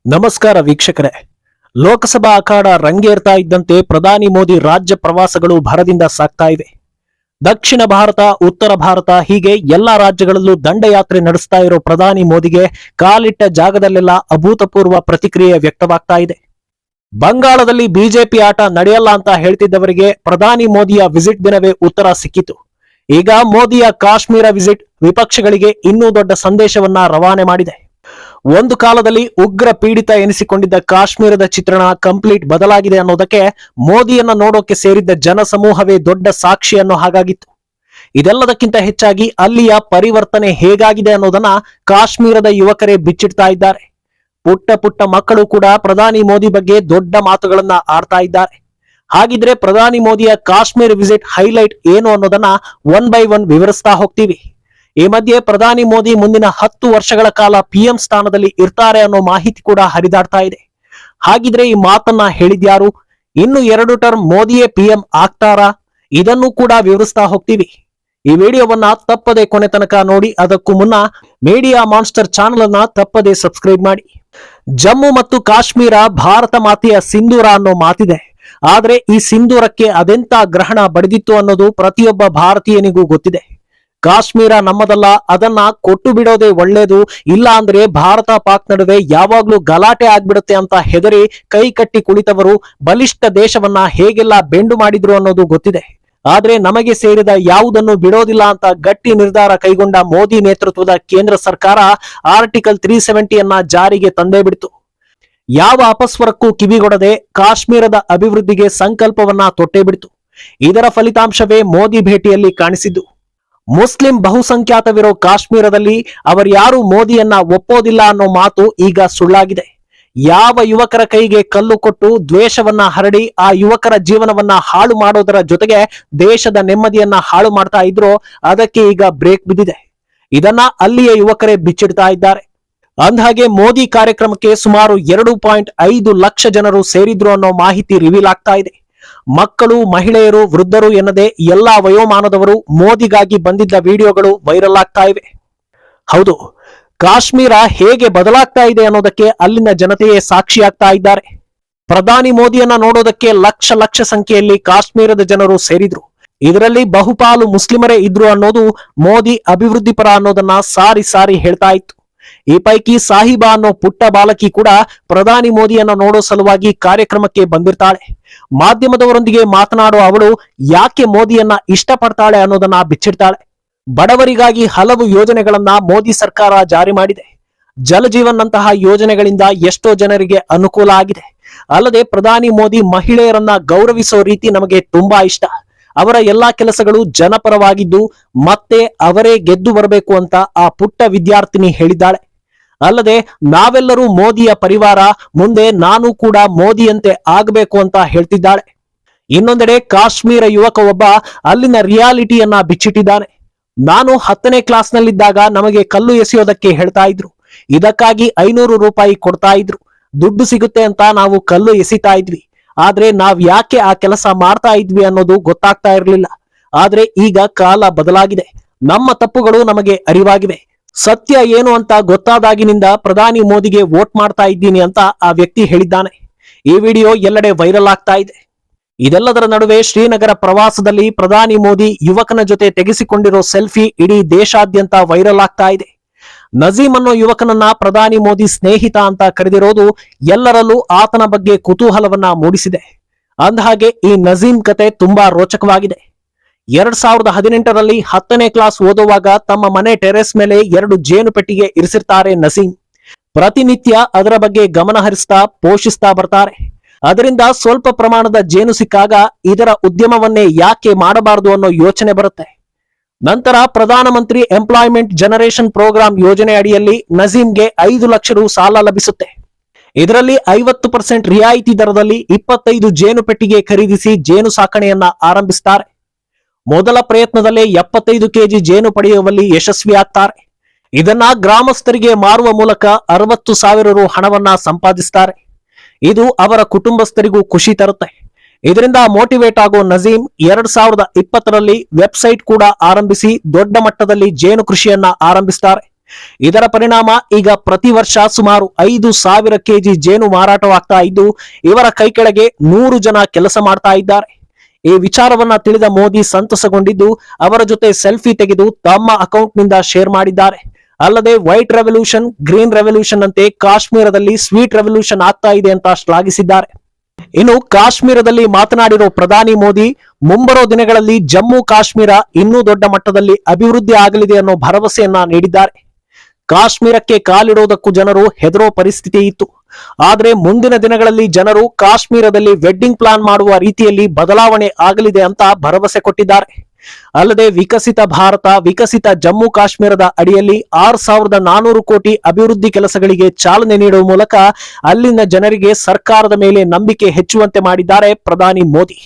ನಮಸ್ಕಾರ ವೀಕ್ಷಕರೇ. ಲೋಕಸಭಾ ಅಖಾಡ ರಂಗೇರ್ತಾ ಇದ್ದಂತೆ ಪ್ರಧಾನಿ ಮೋದಿ ರಾಜ್ಯ ಪ್ರವಾಸಗಳು ಭರದಿಂದ ಸಾಗ್ತಾ ಇವೆ. ದಕ್ಷಿಣ ಭಾರತ, ಉತ್ತರ ಭಾರತ ಹೀಗೆ ಎಲ್ಲಾ ರಾಜ್ಯಗಳಲ್ಲೂ ದಂಡಯಾತ್ರೆ ನಡೆಸ್ತಾ ಇರೋ ಪ್ರಧಾನಿ ಮೋದಿಗೆ ಕಾಲಿಟ್ಟ ಜಾಗದಲ್ಲೆಲ್ಲ ಅಭೂತಪೂರ್ವ ಪ್ರತಿಕ್ರಿಯೆ ವ್ಯಕ್ತವಾಗ್ತಾ ಇದೆ. ಬಂಗಾಳದಲ್ಲಿ ಬಿಜೆಪಿ ಆಟ ನಡೆಯಲ್ಲ ಅಂತ ಹೇಳ್ತಿದ್ದವರಿಗೆ ಪ್ರಧಾನಿ ಮೋದಿಯ ವಿಸಿಟ್ ದಿನವೇ ಉತ್ತರ ಸಿಕ್ಕಿತು. ಈಗ ಮೋದಿಯ ಕಾಶ್ಮೀರ ವಿಸಿಟ್ ವಿಪಕ್ಷಗಳಿಗೆ ಇನ್ನೂ ದೊಡ್ಡ ಸಂದೇಶವನ್ನ ರವಾನೆ ಮಾಡಿದೆ. ಒಂದು ಕಾಲದಲ್ಲಿ ಉಗ್ರ ಪೀಡಿತ ಎನಿಸಿಕೊಂಡಿದ್ದ ಕಾಶ್ಮೀರದ ಚಿತ್ರಣ ಕಂಪ್ಲೀಟ್ ಬದಲಾಗಿದೆ ಅನ್ನೋದಕ್ಕೆ ಮೋದಿಯನ್ನ ನೋಡೋಕೆ ಸೇರಿದ್ದ ಜನಸಮೂಹವೇ ದೊಡ್ಡ ಸಾಕ್ಷಿ ಅನ್ನೋ ಹಾಗಾಗಿತ್ತು. ಇದೆಲ್ಲದಕ್ಕಿಂತ ಹೆಚ್ಚಾಗಿ ಅಲ್ಲಿಯ ಪರಿವರ್ತನೆ ಹೇಗಾಗಿದೆ ಅನ್ನೋದನ್ನ ಕಾಶ್ಮೀರದ ಯುವಕರೇ ಬಿಚ್ಚಿಡ್ತಾ ಇದ್ದಾರೆ. ಪುಟ್ಟ ಪುಟ್ಟ ಮಕ್ಕಳು ಕೂಡ ಪ್ರಧಾನಿ ಮೋದಿ ಬಗ್ಗೆ ದೊಡ್ಡ ಮಾತುಗಳನ್ನ ಆಡ್ತಾ ಇದ್ದಾರೆ. ಹಾಗಿದ್ರೆ ಪ್ರಧಾನಿ ಮೋದಿಯ ಕಾಶ್ಮೀರ ವಿಸಿಟ್ ಹೈಲೈಟ್ ಏನು ಅನ್ನೋದನ್ನ ಒನ್ ಬೈ ಒನ್ ವಿವರಿಸ್ತಾ ಹೋಗ್ತೀವಿ. ಈ ಮಧ್ಯೆ ಪ್ರಧಾನಿ ಮೋದಿ ಮುಂದಿನ 10 ವರ್ಷಗಳ ಕಾಲ ಪಿಎಂ ಸ್ಥಾನದಲ್ಲಿ ಇರ್ತಾರೆ ಅನ್ನೋ ಮಾಹಿತಿ ಕೂಡ ಹರಿದಾಡ್ತಾ ಇದೆ. ಹಾಗಿದ್ರೆ ಈ ಮಾತನ್ನ ಹೇಳಿದ್ಯಾರು? ಇನ್ನು 2 ಟರ್ಮ್ ಮೋದಿಯೇ ಪಿಎಂ ಆಗ್ತಾರಾ? ಇದನ್ನು ಕೂಡ ವಿವರಿಸ್ತಾ ಹೋಗ್ತೀವಿ. ಈ ವಿಡಿಯೋವನ್ನ ತಪ್ಪದೆ ಕೊನೆ ತನಕ ನೋಡಿ. ಅದಕ್ಕೂ ಮುನ್ನ ಮೀಡಿಯಾ ಮಾನ್ಸ್ಟರ್ ಚಾನೆಲ್ ಅನ್ನ ತಪ್ಪದೆ ಸಬ್ಸ್ಕ್ರೈಬ್ ಮಾಡಿ. ಜಮ್ಮು ಮತ್ತು ಕಾಶ್ಮೀರ ಭಾರತ ಮಾತೆಯ ಸಿಂಧೂರ ಅನ್ನೋ ಮಾತಿದೆ. ಆದ್ರೆ ಈ ಸಿಂಧೂರಕ್ಕೆ ಅದೆಂತ ಗ್ರಹಣ ಬಡಿದಿತ್ತು ಅನ್ನೋದು ಪ್ರತಿಯೊಬ್ಬ ಭಾರತೀಯನಿಗೂ ಗೊತ್ತಿದೆ. ಕಾಶ್ಮೀರ ನಮ್ಮದಲ್ಲ, ಅದನ್ನ ಕೊಟ್ಟು ಬಿಡೋದೇ ಒಳ್ಳೇದು, ಇಲ್ಲ ಅಂದ್ರೆ ಭಾರತ ಪಾಕ್ ನಡುವೆ ಯಾವಾಗ್ಲೂ ಗಲಾಟೆ ಆಗ್ಬಿಡುತ್ತೆ ಅಂತ ಹೆದರಿ ಕೈ ಕಟ್ಟಿ ಕುಳಿತವರು ಬಲಿಷ್ಠ ದೇಶವನ್ನ ಹೇಗೆಲ್ಲ ಬೆಂಡು ಮಾಡಿದ್ರು ಅನ್ನೋದು ಗೊತ್ತಿದೆ. ಆದ್ರೆ ನಮಗೆ ಸೇರಿದ ಯಾವುದನ್ನು ಬಿಡೋದಿಲ್ಲ ಅಂತ ಗಟ್ಟಿ ನಿರ್ಧಾರ ಕೈಗೊಂಡ ಮೋದಿ ನೇತೃತ್ವದ ಕೇಂದ್ರ ಸರ್ಕಾರ ಆರ್ಟಿಕಲ್ 370 ಅನ್ನ ಜಾರಿಗೆ ತಂದೇ ಬಿಡ್ತು. ಯಾವ ಅಪಸ್ವರಕ್ಕೂ ಕಿವಿಗೊಡದೆ ಕಾಶ್ಮೀರದ ಅಭಿವೃದ್ಧಿಗೆ ಸಂಕಲ್ಪವನ್ನ ತೊಟ್ಟೇ ಬಿಡ್ತು. ಇದರ ಫಲಿತಾಂಶವೇ ಮೋದಿ ಭೇಟಿಯಲ್ಲಿ ಕಾಣಿಸಿದ್ದು. ಮುಸ್ಲಿಂ ಬಹುಸಂಖ್ಯಾತವಿರೋ ಕಾಶ್ಮೀರದಲ್ಲಿ ಅವರ್ಯಾರು ಮೋದಿಯನ್ನ ಒಪ್ಪೋದಿಲ್ಲ ಅನ್ನೋ ಮಾತು ಈಗ ಸುಳ್ಳಾಗಿದೆ. ಯಾವ ಯುವಕರ ಕೈಗೆ ಕಲ್ಲು ಕೊಟ್ಟು ದ್ವೇಷವನ್ನ ಹರಡಿ ಆ ಯುವಕರ ಜೀವನವನ್ನ ಹಾಳು ಮಾಡೋದರ ಜೊತೆಗೆ ದೇಶದ ನೆಮ್ಮದಿಯನ್ನ ಹಾಳು ಮಾಡ್ತಾ ಇದ್ರೋ ಅದಕ್ಕೆ ಈಗ ಬ್ರೇಕ್ ಬಿದ್ದಿದೆ. ಇದನ್ನ ಅಲ್ಲಿಯ ಯುವಕರೇ ಬಿಚ್ಚಿಡ್ತಾ ಇದ್ದಾರೆ. ಅಂದ್ಹಾಗೆ ಮೋದಿ ಕಾರ್ಯಕ್ರಮಕ್ಕೆ ಸುಮಾರು 2.5 ಲಕ್ಷ ಜನರು ಸೇರಿದ್ರು ಅನ್ನೋ ಮಾಹಿತಿ ರಿವೀಲ್ ಆಗ್ತಾ ಇದೆ. ಮಕ್ಕಳು, ಮಹಿಳೆಯರು, ವೃದ್ಧರು ಎನ್ನದೆ ಎಲ್ಲಾ ವಯೋಮಾನದವರು ಮೋದಿಗಾಗಿ ಬಂದಿದ್ದ ವಿಡಿಯೋಗಳು ವೈರಲ್ ಆಗ್ತಾ ಇವೆ. ಹೌದು, ಕಾಶ್ಮೀರ ಹೇಗೆ ಬದಲಾಗ್ತಾ ಇದೆ ಅನ್ನೋದಕ್ಕೆ ಅಲ್ಲಿನ ಜನತೆಯೇ ಸಾಕ್ಷಿಯಾಗ್ತಾ ಇದ್ದಾರೆ. ಪ್ರಧಾನಿ ಮೋದಿಯನ್ನ ನೋಡೋದಕ್ಕೆ ಲಕ್ಷ ಸಂಖ್ಯೆಯಲ್ಲಿ ಕಾಶ್ಮೀರದ ಜನರು ಸೇರಿದ್ರು. ಇದರಲ್ಲಿ ಬಹುಪಾಲು ಮುಸ್ಲಿಮರೇ ಇದ್ರು ಅನ್ನೋದು ಮೋದಿ ಅಭಿವೃದ್ಧಿ ಪರ ಅನ್ನೋದನ್ನ ಸಾರಿ ಹೇಳ್ತಾ ಇತ್ತು. ಈ ಪೈಕಿ ಸಾಹಿಬಾ ಅನ್ನೋ ಪುಟ್ಟ ಬಾಲಕಿ ಕೂಡ ಪ್ರಧಾನಿ ಮೋದಿಯನ್ನ ನೋಡೋ ಸಲುವಾಗಿ ಕಾರ್ಯಕ್ರಮಕ್ಕೆ ಬಂದಿರ್ತಾಳೆ. ಮಾಧ್ಯಮದವರೊಂದಿಗೆ ಮಾತನಾಡುವ ಅವಳು ಯಾಕೆ ಮೋದಿಯನ್ನ ಇಷ್ಟಪಡ್ತಾಳೆ ಅನ್ನೋದನ್ನ ಬಿಚ್ಚಿಡ್ತಾಳೆ. ಬಡವರಿಗಾಗಿ ಹಲವು ಯೋಜನೆಗಳನ್ನ ಮೋದಿ ಸರ್ಕಾರ ಜಾರಿ ಮಾಡಿದೆ. ಜಲಜೀವನ್ ನಂತಹ ಯೋಜನೆಗಳಿಂದ ಎಷ್ಟೋ ಜನರಿಗೆ ಅನುಕೂಲ ಆಗಿದೆ. ಅಲ್ಲದೆ ಪ್ರಧಾನಿ ಮೋದಿ ಮಹಿಳೆಯರನ್ನ ಗೌರವಿಸೋ ರೀತಿ ನಮಗೆ ತುಂಬಾ ಇಷ್ಟ. ಅವರ ಎಲ್ಲಾ ಕೆಲಸಗಳು ಜನಪರವಾಗಿದ್ದು ಮತ್ತೆ ಅವರೇ ಗೆದ್ದು ಬರಬೇಕು ಅಂತ ಆ ಪುಟ್ಟ ವಿದ್ಯಾರ್ಥಿನಿ ಹೇಳಿದ್ದಾಳೆ. ಅಲ್ಲದೆ ನಾವೆಲ್ಲರೂ ಮೋದಿಯ ಪರಿವಾರ, ಮುಂದೆ ನಾನು ಕೂಡ ಮೋದಿಯಂತೆ ಆಗಬೇಕು ಅಂತ ಹೇಳ್ತಿದ್ದಾಳೆ. ಇನ್ನೊಂದೆಡೆ ಕಾಶ್ಮೀರ ಯುವಕ ಒಬ್ಬ ಅಲ್ಲಿನ ರಿಯಾಲಿಟಿಯನ್ನ ಬಿಚ್ಚಿಟ್ಟಿದ್ದಾನೆ. ನಾನು 10ನೇ ಕ್ಲಾಸ್ನಲ್ಲಿದ್ದಾಗ ನಮಗೆ ಕಲ್ಲು ಎಸೆಯೋದಕ್ಕೆ ಹೇಳ್ತಾ ಇದ್ರು. ಇದಕ್ಕಾಗಿ 500 ರೂಪಾಯಿ ಕೊಡ್ತಾ ಇದ್ರು. ದುಡ್ಡು ಸಿಗುತ್ತೆ ಅಂತ ನಾವು ಕಲ್ಲು ಎಸಿತಾ ಇದ್ವಿ. ಆದ್ರೆ ನಾವ್ ಯಾಕೆ ಆ ಕೆಲಸ ಮಾಡ್ತಾ ಇದ್ವಿ ಅನ್ನೋದು ಗೊತ್ತಾಗ್ತಾ ಇರ್ಲಿಲ್ಲ. ಆದ್ರೆ ಈಗ ಕಾಲ ಬದಲಾಗಿದೆ. ನಮ್ಮ ತಪ್ಪುಗಳು ನಮಗೆ ಅರಿವಾಗಿವೆ. ಸತ್ಯ ಏನು ಅಂತ ಗೊತ್ತಾದಾಗಿನಿಂದ ಪ್ರಧಾನಿ ಮೋದಿಗೆ ವೋಟ್ ಮಾಡ್ತಾ ಇದ್ದೀನಿ ಅಂತ ಆ ವ್ಯಕ್ತಿ ಹೇಳಿದ್ದಾನೆ. ಈ ವಿಡಿಯೋ ಎಲ್ಲೆಡೆ ವೈರಲ್ ಆಗ್ತಾ ಇದೆ. ಇದೆಲ್ಲದರ ನಡುವೆ ಶ್ರೀನಗರ ಪ್ರವಾಸದಲ್ಲಿ ಪ್ರಧಾನಿ ಮೋದಿ ಯುವಕನ ಜೊತೆ ತೆಗೆಸಿಕೊಂಡಿರೋ ಸೆಲ್ಫಿ ಇಡೀ ದೇಶಾದ್ಯಂತ ವೈರಲ್ ಆಗ್ತಾ ಇದೆ. ನಜೀಮ್ ಅನ್ನೋ ಯುವಕನನ್ನ ಪ್ರಧಾನಿ ಮೋದಿ ಸ್ನೇಹಿತ ಅಂತ ಕರೆದಿರೋದು ಎಲ್ಲರಲ್ಲೂ ಆತನ ಬಗ್ಗೆ ಕುತೂಹಲವನ್ನ ಮೂಡಿಸಿದೆ. ಅಂದಹಾಗೆ ಈ ನಜೀಮ್ ಕತೆ ತುಂಬಾ ರೋಚಕವಾಗಿದೆ. 2018ರಲ್ಲಿ 10ನೇ ಕ್ಲಾಸ್ ಓದುವಾಗ ತಮ್ಮ ಮನೆ ಟೆರೆಸ್ ಮೇಲೆ 2 ಜೇನು ಪೆಟ್ಟಿಗೆ ಇರಿಸಿರ್ತಾರೆ ನಸೀಮ್. ಪ್ರತಿನಿತ್ಯ ಅದರ ಬಗ್ಗೆ ಗಮನ ಹರಿಸ್ತಾ ಪೋಷಿಸ್ತಾ ಬರ್ತಾರೆ. ಅದರಿಂದ ಸ್ವಲ್ಪ ಪ್ರಮಾಣದ ಜೇನು ಸಿಕ್ಕಾಗ ಇದರ ಉದ್ಯಮವನ್ನೇ ಯಾಕೆ ಮಾಡಬಾರದು ಅನ್ನೋ ಯೋಚನೆ ಬರುತ್ತೆ. ನಂತರ ಪ್ರಧಾನಮಂತ್ರಿ ಎಂಪ್ಲಾಯ್ಮೆಂಟ್ ಜನರೇಷನ್ ಪ್ರೋಗ್ರಾಂ ಯೋಜನೆ ಅಡಿಯಲ್ಲಿ ನಜೀಮ್ಗೆ 5 ಲಕ್ಷ ರು ಸಾಲ ಲಭಿಸುತ್ತೆ. ಇದರಲ್ಲಿ 50% ರಿಯಾಯಿತಿ ದರದಲ್ಲಿ 25 ಜೇನು ಪೆಟ್ಟಿಗೆ ಖರೀದಿಸಿ ಜೇನು ಸಾಕಣೆಯನ್ನ ಆರಂಭಿಸುತ್ತಾರೆ. ಮೊದಲ ಪ್ರಯತ್ನದಲ್ಲೇ 75 ಕೆಜಿ ಜೇನು ಪಡೆಯುವಲ್ಲಿ ಯಶಸ್ವಿಯಾಗ್ತಾರೆ. ಇದನ್ನ ಗ್ರಾಮಸ್ಥರಿಗೆ ಮಾರುವ ಮೂಲಕ 60,000 ರು ಹಣವನ್ನ ಸಂಪಾದಿಸುತ್ತಾರೆ. ಇದು ಅವರ ಕುಟುಂಬಸ್ಥರಿಗೂ ಖುಷಿ ತರುತ್ತೆ. ಇದರಿಂದ ಮೋಟಿವೇಟ್ ಆಗೋ ನಜೀಮ್ 2020ರಲ್ಲಿ ವೆಬ್ಸೈಟ್ ಕೂಡ ಆರಂಭಿಸಿ ದೊಡ್ಡ ಮಟ್ಟದಲ್ಲಿ ಜೇನು ಕೃಷಿಯನ್ನ ಆರಂಭಿಸುತ್ತಾರೆ. ಇದರ ಪರಿಣಾಮ ಈಗ ಪ್ರತಿ ವರ್ಷ ಸುಮಾರು 5,000 ಕೆಜಿ ಜೇನು ಮಾರಾಟವಾಗ್ತಾ ಇದ್ದು ಇವರ ಕೈ ಕೆಳಗೆ 100 ಜನ ಕೆಲಸ ಮಾಡ್ತಾ ಇದ್ದಾರೆ. ಈ ವಿಚಾರವನ್ನ ತಿಳಿದ ಮೋದಿ ಸಂತಸಗೊಂಡಿದ್ದು ಅವರ ಜೊತೆ ಸೆಲ್ಫಿ ತೆಗೆದು ತಮ್ಮ ಅಕೌಂಟ್ನಿಂದ ಶೇರ್ ಮಾಡಿದ್ದಾರೆ. ಅಲ್ಲದೆ ವೈಟ್ ರೆವಲ್ಯೂಷನ್, ಗ್ರೀನ್ ರೆವಲ್ಯೂಷನ್ ಅಂತೆ ಕಾಶ್ಮೀರದಲ್ಲಿ ಸ್ವೀಟ್ ರೆವಲ್ಯೂಷನ್ ಆಗ್ತಾ ಇದೆ ಅಂತ ಶ್ಲಾಘಿಸಿದ್ದಾರೆ. ಇನ್ನು ಕಾಶ್ಮೀರದಲ್ಲಿ ಮಾತನಾಡಿರೋ ಪ್ರಧಾನಿ ಮೋದಿ ಮುಂಬರೋ ದಿನಗಳಲ್ಲಿ ಜಮ್ಮು ಕಾಶ್ಮೀರ ಇನ್ನೂ ದೊಡ್ಡ ಮಟ್ಟದಲ್ಲಿ ಅಭಿವೃದ್ಧಿ ಆಗಲಿದೆ ಅನ್ನೋ ಭರವಸೆಯನ್ನ ನೀಡಿದ್ದಾರೆ. ಕಾಶ್ಮೀರಕ್ಕೆ ಕಾಲಿಡೋದಕ್ಕೂ ಜನರು ಹೆದರೋ ಪರಿಸ್ಥಿತಿ ಇತ್ತು. ಆದ್ರೆ ಮುಂದಿನ ದಿನಗಳಲ್ಲಿ ಜನರು ಕಾಶ್ಮೀರದಲ್ಲಿ ವೆಡ್ಡಿಂಗ್ ಪ್ಲಾನ್ ಮಾಡುವ ರೀತಿಯಲ್ಲಿ ಬದಲಾವಣೆ ಆಗಲಿದೆ ಅಂತ ಭರವಸೆ ಕೊಟ್ಟಿದ್ದಾರೆ. ಅಲ್ಲದೆ ವಿಕಸಿತ ಭಾರತ, ವಿಕಸಿತ ಜಮ್ಮು ಕಾಶ್ಮೀರದ ಅಡಿಯಲ್ಲಿ 6,400 ಕೋಟಿ ಅಭಿವೃದ್ಧಿ ಕೆಲಸಗಳಿಗೆ ಚಾಲನೆ ನೀಡುವ ಮೂಲಕ ಅಲ್ಲಿನ ಜನರಿಗೆ ಸರ್ಕಾರದ ಮೇಲೆ ನಂಬಿಕೆ ಹೆಚ್ಚುವಂತೆ ಮಾಡಿದ್ದಾರೆ ಪ್ರಧಾನಿ ಮೋದಿ.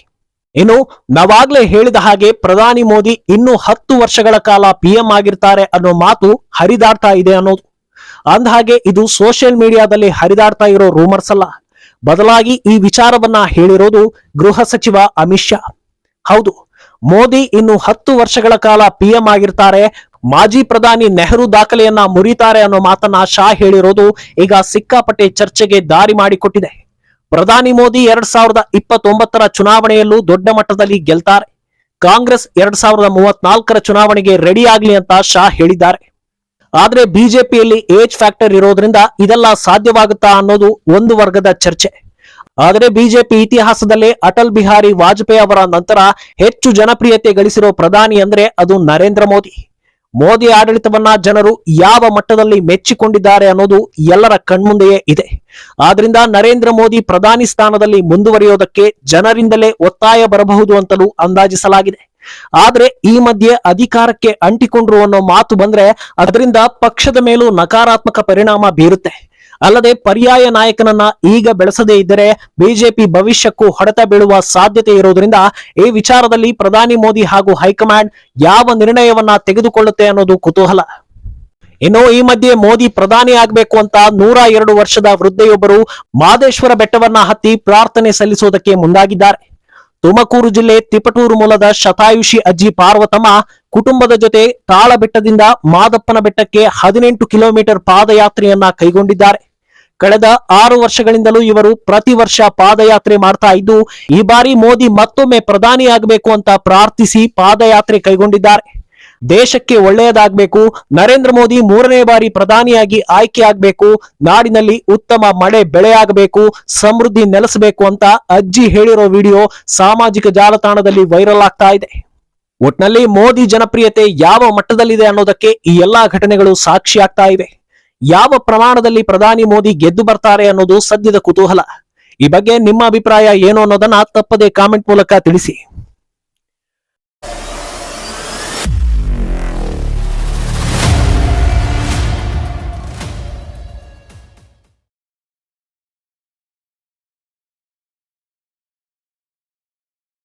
ಇನ್ನು ನಾವಾಗ್ಲೇ ಹೇಳಿದ ಹಾಗೆ ಪ್ರಧಾನಿ ಮೋದಿ ಇನ್ನು 10 ವರ್ಷಗಳ ಕಾಲ PM ಆಗಿರ್ತಾರೆ ಅನ್ನೋ ಮಾತು ಹರಿದಾಡ್ತಾ ಇದೆ ಅನ್ನೋದು. ಅಂದಹಾಗೆ ಇದು ಸೋಷಿಯಲ್ ಮೀಡಿಯಾದಲ್ಲಿ ಹರಿದಾಡ್ತಾ ಇರೋ ರೂಮರ್ಸ್ ಅಲ್ಲ, ಬದಲಾಗಿ ಈ ವಿಚಾರವನ್ನ ಹೇಳಿರೋದು ಗೃಹ ಸಚಿವ ಅಮಿತ್ ಶಾ. ಹೌದು, ಮೋದಿ ಇನ್ನು 10 ವರ್ಷಗಳ ಕಾಲ PM ಆಗಿರ್ತಾರೆ, ಮಾಜಿ ಪ್ರಧಾನಿ ನೆಹರು ದಾಖಲೆಯನ್ನ ಮುರಿತಾರೆ ಅನ್ನೋ ಮಾತನ್ನ ಶಾ ಹೇಳಿರೋದು ಈಗ ಸಿಕ್ಕಾಪಟ್ಟೆ ಚರ್ಚೆಗೆ ದಾರಿ ಮಾಡಿಕೊಟ್ಟಿದೆ. ಪ್ರಧಾನಿ ಮೋದಿ 2029ರ ಚುನಾವಣೆಯಲ್ಲೂ ದೊಡ್ಡ ಮಟ್ಟದಲ್ಲಿ ಗೆಲ್ತಾರೆ. ಕಾಂಗ್ರೆಸ್ 2034ರ ಚುನಾವಣೆಗೆ ರೆಡಿ ಆಗ್ಲಿ ಅಂತ ಶಾ ಹೇಳಿದ್ದಾರೆ. ಆದ್ರೆ ಬಿಜೆಪಿಯಲ್ಲಿ ಏಜ್ ಫ್ಯಾಕ್ಟರ್ ಇರೋದ್ರಿಂದ ಇದೆಲ್ಲ ಸಾಧ್ಯವಾಗುತ್ತಾ ಅನ್ನೋದು ಒಂದು ವರ್ಗದ ಚರ್ಚೆ. ಆದರೆ ಬಿಜೆಪಿ ಇತಿಹಾಸದಲ್ಲೇ ಅಟಲ್ ಬಿಹಾರಿ ವಾಜಪೇಯಿ ಅವರ ನಂತರ ಹೆಚ್ಚು ಜನಪ್ರಿಯತೆ ಗಳಿಸಿರೋ ಪ್ರಧಾನಿ ಅಂದ್ರೆ ಅದು ನರೇಂದ್ರ ಮೋದಿ. ಮೋದಿ ಆಡಳಿತವನ್ನ ಜನರು ಯಾವ ಮಟ್ಟದಲ್ಲಿ ಮೆಚ್ಚಿಕೊಂಡಿದ್ದಾರೆ ಅನ್ನೋದು ಎಲ್ಲರ ಕಣ್ಮುಂದೆಯೇ ಇದೆ. ಆದ್ರಿಂದ ನರೇಂದ್ರ ಮೋದಿ ಪ್ರಧಾನಿ ಸ್ಥಾನದಲ್ಲಿ ಮುಂದುವರಿಯೋದಕ್ಕೆ ಜನರಿಂದಲೇ ಒತ್ತಾಯ ಬರಬಹುದು ಅಂತಲೂ ಅಂದಾಜಿಸಲಾಗಿದೆ. ಆದ್ರೆ ಈ ಮಧ್ಯೆ ಅಧಿಕಾರಕ್ಕೆ ಅಂಟಿಕೊಂಡ್ರು ಅನ್ನೋ ಮಾತು ಬಂದ್ರೆ ಅದರಿಂದ ಪಕ್ಷದ ಮೇಲೂ ನಕಾರಾತ್ಮಕ ಪರಿಣಾಮ ಬೀರುತ್ತೆ. ಅಲ್ಲದೆ ಪರ್ಯಾಯ ನಾಯಕನನ್ನ ಈಗ ಬೆಳೆಸದೇ ಇದ್ದರೆ ಬಿಜೆಪಿ ಭವಿಷ್ಯಕ್ಕೂ ಹೊಡೆತ ಬೀಳುವ ಸಾಧ್ಯತೆ ಇರೋದ್ರಿಂದ ಈ ವಿಚಾರದಲ್ಲಿ ಪ್ರಧಾನಿ ಮೋದಿ ಹಾಗೂ ಹೈಕಮಾಂಡ್ ಯಾವ ನಿರ್ಣಯವನ್ನ ತೆಗೆದುಕೊಳ್ಳುತ್ತೆ ಅನ್ನೋದು ಕುತೂಹಲ. ಇನ್ನು ಈ ಮಧ್ಯೆ ಮೋದಿ ಪ್ರಧಾನಿ ಆಗ್ಬೇಕು ಅಂತ 102 ವರ್ಷದ ವೃದ್ಧೆಯೊಬ್ಬರು ಮಾದೇಶ್ವರ ಬೆಟ್ಟವನ್ನ ಹತ್ತಿ ಪ್ರಾರ್ಥನೆ ಸಲ್ಲಿಸೋದಕ್ಕೆ ಮುಂದಾಗಿದ್ದಾರೆ. ತುಮಕೂರು ಜಿಲ್ಲೆ ತಿಪಟೂರು ಮೂಲದ ಶತಾಯುಷಿ ಅಜ್ಜಿ ಪಾರ್ವತಮ್ಮ ಕುಟುಂಬದ ಜೊತೆ ತಾಳ ಬೆಟ್ಟದಿಂದ ಮಾದಪ್ಪನ ಬೆಟ್ಟಕ್ಕೆ 18 ಕಿಲೋಮೀಟರ್ ಪಾದಯಾತ್ರೆಯನ್ನ ಕೈಗೊಂಡಿದ್ದಾರೆ. ಕಳೆದ 6 ವರ್ಷಗಳಿಂದಲೂ ಇವರು ಪ್ರತಿ ವರ್ಷ ಪಾದಯಾತ್ರೆ ಮಾಡ್ತಾ ಇದ್ದು ಈ ಬಾರಿ ಮೋದಿ ಮತ್ತೊಮ್ಮೆ ಪ್ರಧಾನಿ ಆಗಬೇಕು ಅಂತ ಪ್ರಾರ್ಥಿಸಿ ಪಾದಯಾತ್ರೆ ಕೈಗೊಂಡಿದ್ದಾರೆ. ದೇಶಕ್ಕೆ ಒಳ್ಳೆಯದಾಗಬೇಕು, ನರೇಂದ್ರ ಮೋದಿ 3ನೇ ಬಾರಿ ಪ್ರಧಾನಿಯಾಗಿ ಆಯ್ಕೆ ಆಗಬೇಕು, ನಾಡಿನಲ್ಲಿ ಉತ್ತಮ ಮಳೆ ಬೆಳೆಯಾಗಬೇಕು, ಸಮೃದ್ಧಿ ನೆಲೆಸಬೇಕು ಅಂತ ಅಜ್ಜಿ ಹೇಳಿರೋ ವಿಡಿಯೋ ಸಾಮಾಜಿಕ ಜಾಲತಾಣದಲ್ಲಿ ವೈರಲ್ ಆಗ್ತಾ ಇದೆ. ಒಟ್ನಲ್ಲಿ ಮೋದಿ ಜನಪ್ರಿಯತೆ ಯಾವ ಮಟ್ಟದಲ್ಲಿದೆ ಅನ್ನೋದಕ್ಕೆ ಈ ಎಲ್ಲಾ ಘಟನೆಗಳು ಸಾಕ್ಷಿ ಆಗ್ತಾ ಇವೆ. ಯಾವ ಪ್ರಮಾಣದಲ್ಲಿ ಪ್ರಧಾನಿ ಮೋದಿ ಗೆದ್ದು ಬರ್ತಾರೆ ಅನ್ನೋದು ಸದ್ಯದ ಕುತೂಹಲ. ಈ ಬಗ್ಗೆ ನಿಮ್ಮ ಅಭಿಪ್ರಾಯ ಏನು ಅನ್ನೋದನ್ನ ತಪ್ಪದೆ ಕಾಮೆಂಟ್ ಮೂಲಕ ತಿಳಿಸಿ.